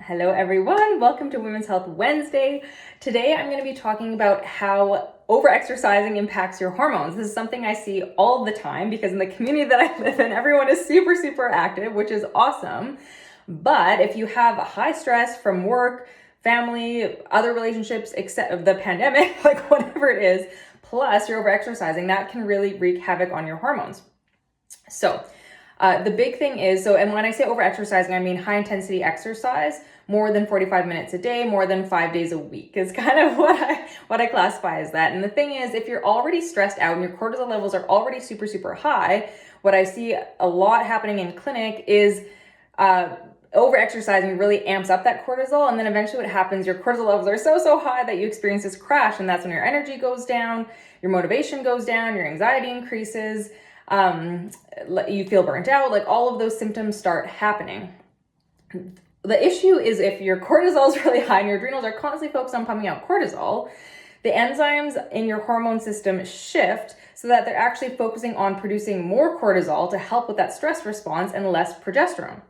Hello everyone, welcome to Women's Health Wednesday. Today I'm going to be talking about how overexercising impacts your hormones. This is something I see all the time because in the community that I live in, everyone is super active, which is awesome. But if you have high stress from work, family, other relationships, except the pandemic, like whatever it is, plus you're overexercising, that can really wreak havoc on your hormones. So the big thing is, and when I say overexercising, I mean high intensity exercise, more than 45 minutes a day, more than 5 days a week is kind of what I classify as that. And the thing is, if you're already stressed out and your cortisol levels are already super high, what I see a lot happening in clinic is overexercising really amps up that cortisol, and then eventually what happens, your cortisol levels are so high that you experience this crash, and that's when your energy goes down, your motivation goes down, your anxiety increases, you feel burnt out, like all of those symptoms start happening. The issue is if your cortisol is really high and your adrenals are constantly focused on pumping out cortisol, the enzymes in your hormone system shift so that they're actually focusing on producing more cortisol to help with that stress response and less progesterone.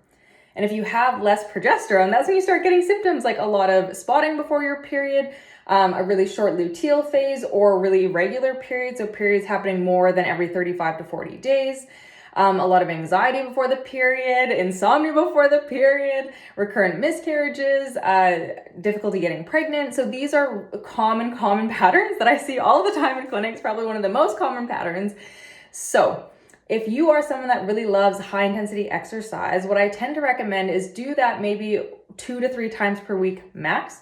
And if you have less progesterone, that's when you start getting symptoms like a lot of spotting before your period, a really short luteal phase, or really irregular periods, so periods happening more than every 35 to 40 days, a lot of anxiety before the period, insomnia before the period, recurrent miscarriages, difficulty getting pregnant. So these are common patterns that I see all the time in clinics, probably one of the most common patterns. So if you are someone that really loves high intensity exercise, what I tend to recommend is do that maybe 2 to 3 times per week max.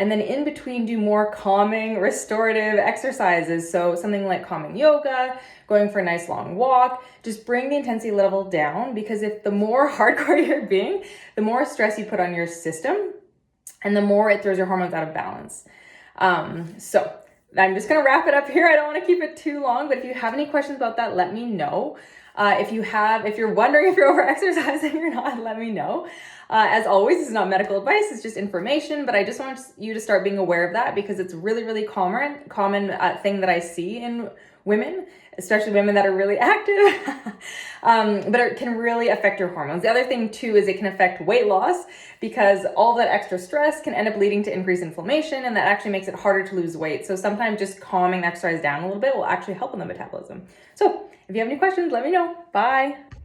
And then in between, do more calming, restorative exercises. So something like calming yoga, going for a nice long walk, just bring the intensity level down, because if the more hardcore you're being, the more stress you put on your system and the more it throws your hormones out of balance. So I'm just going to wrap it up here. I don't want to keep it too long, but if you have any questions about that, let me know. If you're wondering if you're over-exercising or not, let me know. As always, this is not medical advice, it's just information, but I just want you to start being aware of that because it's really common thing that I see in women, especially women that are really active, but it can really affect your hormones. The other thing too is it can affect weight loss because all that extra stress can end up leading to increased inflammation, and that actually makes it harder to lose weight. So sometimes just calming the exercise down a little bit will actually help in the metabolism. So if you have any questions, let me know. Bye.